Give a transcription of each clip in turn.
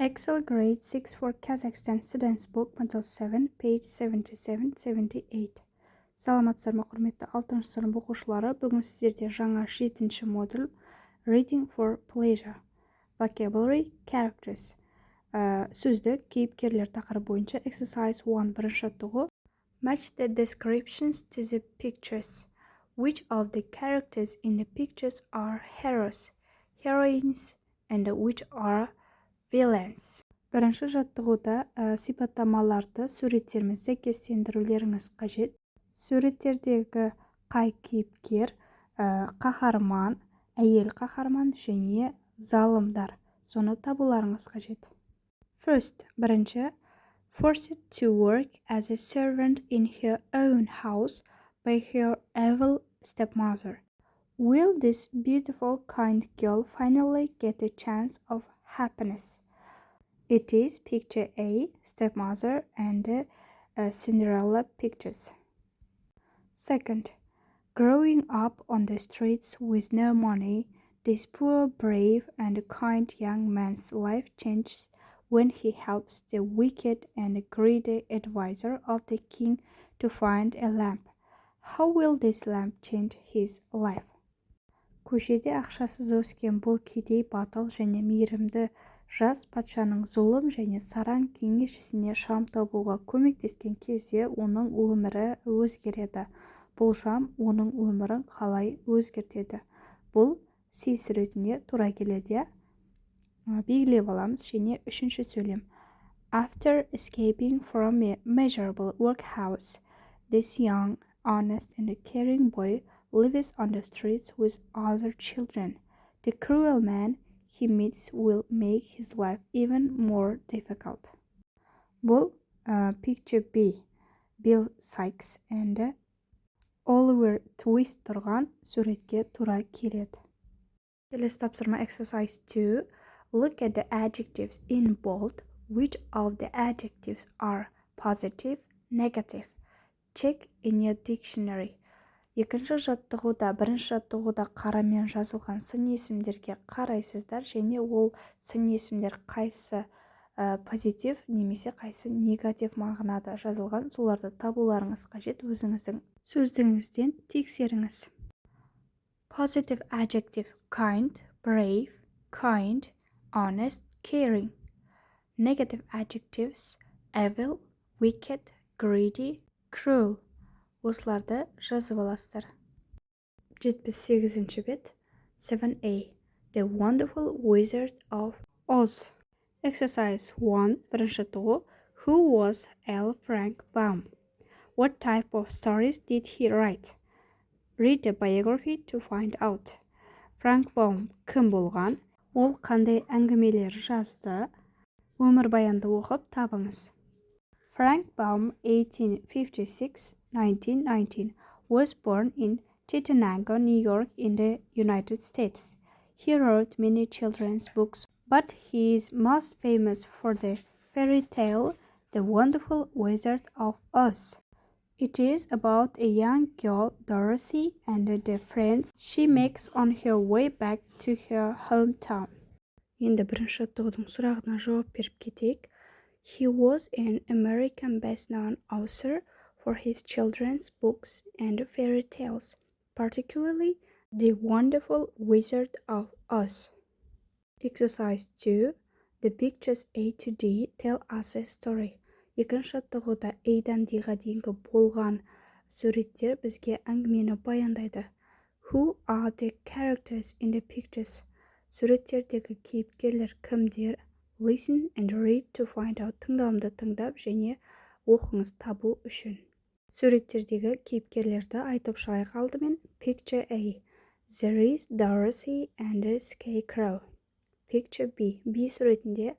Excel Grade 6 for Kazakhstan Students Book Model 7, page 77-78. Саламатсыздар ма құрметті 6 сынып оқушылары. Бүгін сіздерде жаңа 7 модуль Reading for Pleasure, Vocabulary, Characters. Сөздік, кейіпкерлер тақырыбы бойынша Exercise 1 бірінші жаттығу. Match the descriptions to the pictures. Which of the characters in the pictures are heroes, heroines, and which are villains? Бірінші жаттығуда сипаттамаларды суреттермен сәйкестендірулеріңіз қажет. Суреттердегі қай кейіпкер, қаһарман, әйел қаһарман және залымдар, соны табуларыңыз қажет. First, бірінші, forced to work as a servant in her own house by her evil stepmother. Will this beautiful, kind girl finally get a chance of happiness? It is picture A, stepmother, and Cinderella pictures. Second, growing up on the streets with no money, this poor, brave, and kind young man's life changes when he helps the wicked and greedy advisor of the king to find a lamp. How will this lamp change his life? Көшеде ақшасыз өскен бұл кедей батыл және мейірімді жас патшаның зұлым және сараң кеңесшісіне шам табуға көмектескен кезде оның өмірі өзгереді. Бұл шам оның өмірін қалай өзгертеді? Бұл C суретіне тура келеді. Белгілеп аламыз және үшінші сөйлем. After escaping from a miserable workhouse, this young, honest and caring boy lives on the streets with other children. The cruel man he meets will make his life even more difficult. Бұл picture B, Bill Sykes and Oliver Twist тұрған суретке тура келеді. Келесі тапсырма exercise 2. Look at the adjectives in bold. Which of the adjectives are positive, negative? Check in your dictionary. Екінші жаттығуда, бірінші жаттығуда қарамен жазылған сын есімдерге қарайсыздар және ол сын есімдер қайсы позитив немесе қайсы негатив мағынада жазылған, соларды табуларыңыз қажет. Өзіңіздің сөздігіңізден тексеріңіз. Positive adjective: kind, brave, kind, honest, caring. Negative adjectives: evil, wicked, greedy, cruel. Осыларды жазып аласыздар. 78-ші бет. 7A. The Wonderful Wizard of Oz. Exercise 1. Бірінші жаттығу. Who was L. Frank Baum? What type of stories did he write? Read the biography to find out. Frank Baum кім болған? Ол қандай әңгімелер жазды? Өмірбаянды оқып табыңыз. Frank Baum, 1856-1919, was born in Chittenango, New York, in the United States. He wrote many children's books, but he is most famous for the fairy tale The Wonderful Wizard of Oz. It is about a young girl, Dorothy, and the friends she makes on her way back to her hometown. Енді бірінші жаттығудың сұрағына жауап беріп кетейік. He was an American best-known author for his children's books and fairy tales, particularly The Wonderful Wizard of Oz. Exercise 2. The pictures A to D tell us a story. Екінші жаттығуда A-дан D-ға дейінгі болған суреттер бізге әңгімені баяндайды. Who are the characters in the pictures? Суреттердегі кейіпкерлер кімдер? Listen and read to find out. Тыңдамды тыңдап және оқыңыз табу үшін. Суреттердегі кейіпкерлерді айтып шығайық. Алдымен Picture A. There is Dorothy and a Scarecrow. Picture B. B суретінде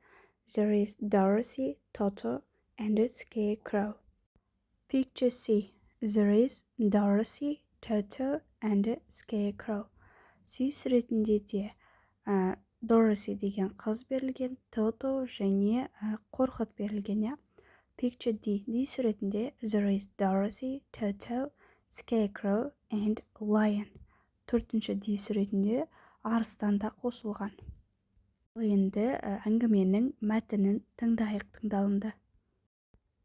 There is Dorothy, Toto, and a Scarecrow. Picture C. There is Dorothy, Toto, and a Scarecrow. C суретінде де Dorothy деген қыз берілген, Toto және қорқыт берілген. Picture D. D суретінде There is Dorothy, Toto, Scarecrow, and Lion. Төртінші D суретінде арыстан да қосылған. Енді әңгіменің мәтінін тыңдайық тыңдалымды.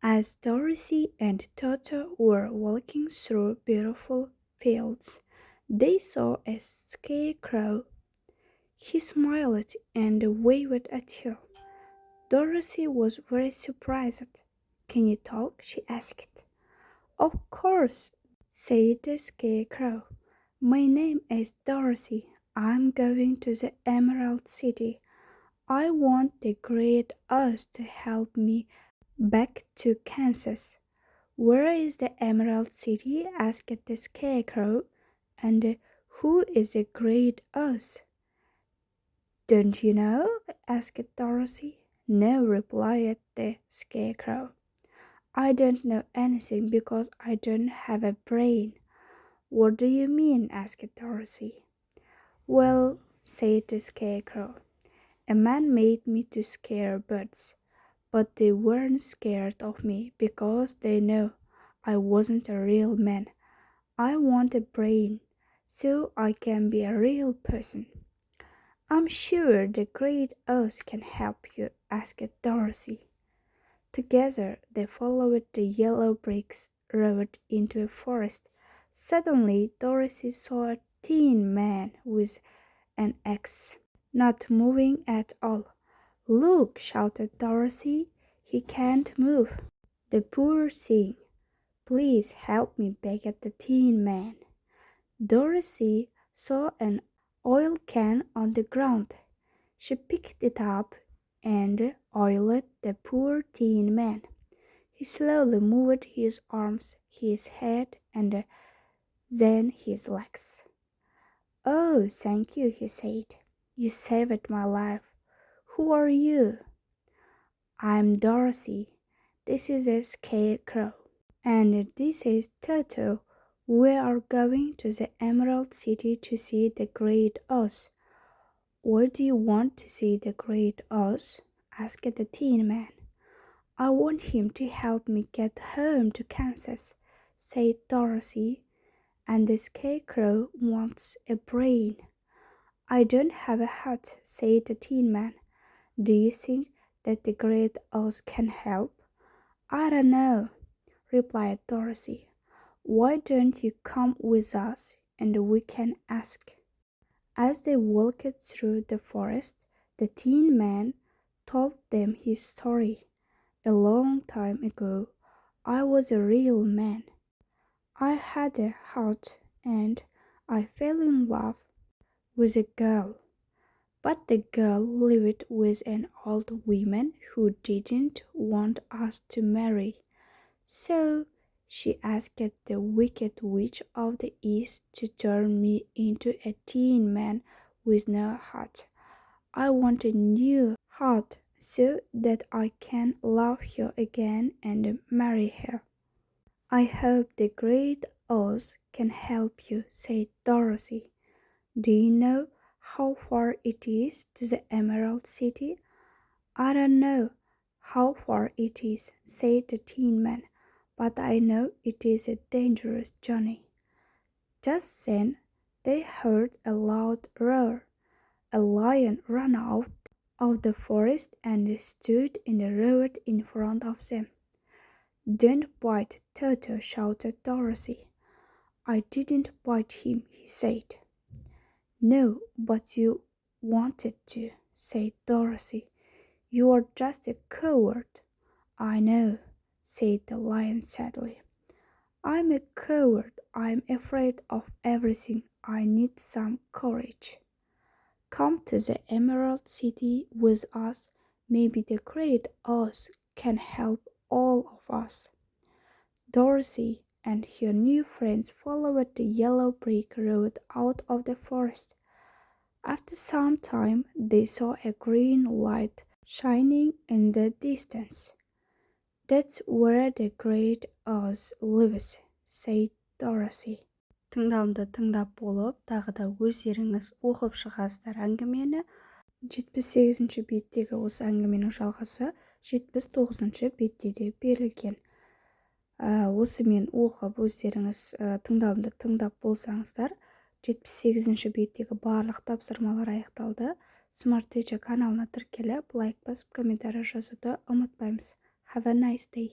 As Dorothy and Toto were walking through beautiful fields, they saw a scarecrow. He smiled and waved at her. Dorothy was very surprised. Can you talk? She asked. Of course, said the scarecrow. My name is Dorothy. I'm going to the Emerald City. I want the great Oz to help me back to Kansas. Where is the Emerald City? Asked the scarecrow. And who is the great Oz? Don't you know? Asked Dorothy. No, replied the scarecrow. I don't know anything because I don't have a brain. What do you mean? Asked Dorothy. Well, said the scarecrow, a man made me to scare birds, but they weren't scared of me because they know I wasn't a real man. I want a brain so I can be a real person. I'm sure the great Oz can help you, asked Dorothy. Together they followed the yellow brick road into a forest. Suddenly Dorothy saw a thin man with an axe, not moving at all. Look, shouted Dorothy, he can't move. The poor thing. Please help me, begged the thin man. Dorothy saw an oil can on the ground. She picked it up and oiled the poor thin man. He slowly moved his arms, his head, and then his legs. Oh, thank you, he said. You saved my life. Who are you? I'm Dorothy. This is a scarecrow. And this is Toto. We are going to the Emerald City to see the Great Oz. Why do you want to see the Great Oz? Asked the Tin Man. I want him to help me get home to Kansas, said Dorothy. And the scarecrow wants a brain. I don't have a hat, said the Tin Man. Do you think that the Great Oz can help? I don't know, replied Dorothy. Why don't you come with us and we can ask? As they walked through the forest, the Tin Man told them his story. A long time ago, I was a real man. I had a heart and I fell in love with a girl. But the girl lived with an old woman who didn't want us to marry. So she asked the wicked witch of the east to turn me into a tin man with no heart. I want a new heart so that I can love her again and marry her. I hope the great Oz can help you, said Dorothy. Do you know how far it is to the Emerald City? I don't know how far it is, said the Tin Man, but I know it is a dangerous journey. Just then they heard a loud roar. A lion ran out of the forest and stood in the road in front of them. Don't bite Toto, shouted Dorothy. I didn't bite him, he said. No, but you wanted to, said Dorothy. You are just a coward. I know, said the lion sadly. I'm a coward. I'm afraid of everything. I need some courage. Come to the Emerald City with us. Maybe the great Oz can help all of us. Dorothy and her new friends followed the yellow brick road out of the forest. After some time, they saw a green light shining in the distance. That's where the great Oz lives, said Dorothy. Тыңдалымды тыңдап болып, тағы да өздеріңіз оқып шығасыздар әңгімені. 78-ші беттегі осы әңгіменің жалғасы 79-ші бетте де берілген. Осымен оқып өздеріңіз тыңдалымды тыңдап болсаңыздар, 78-ші беттегі барлық тапсырмалар аяқталды. Smart Teacher каналына тіркеліп, лайк басып, комментарий жазуды ұмытпаймыз. Have a nice day.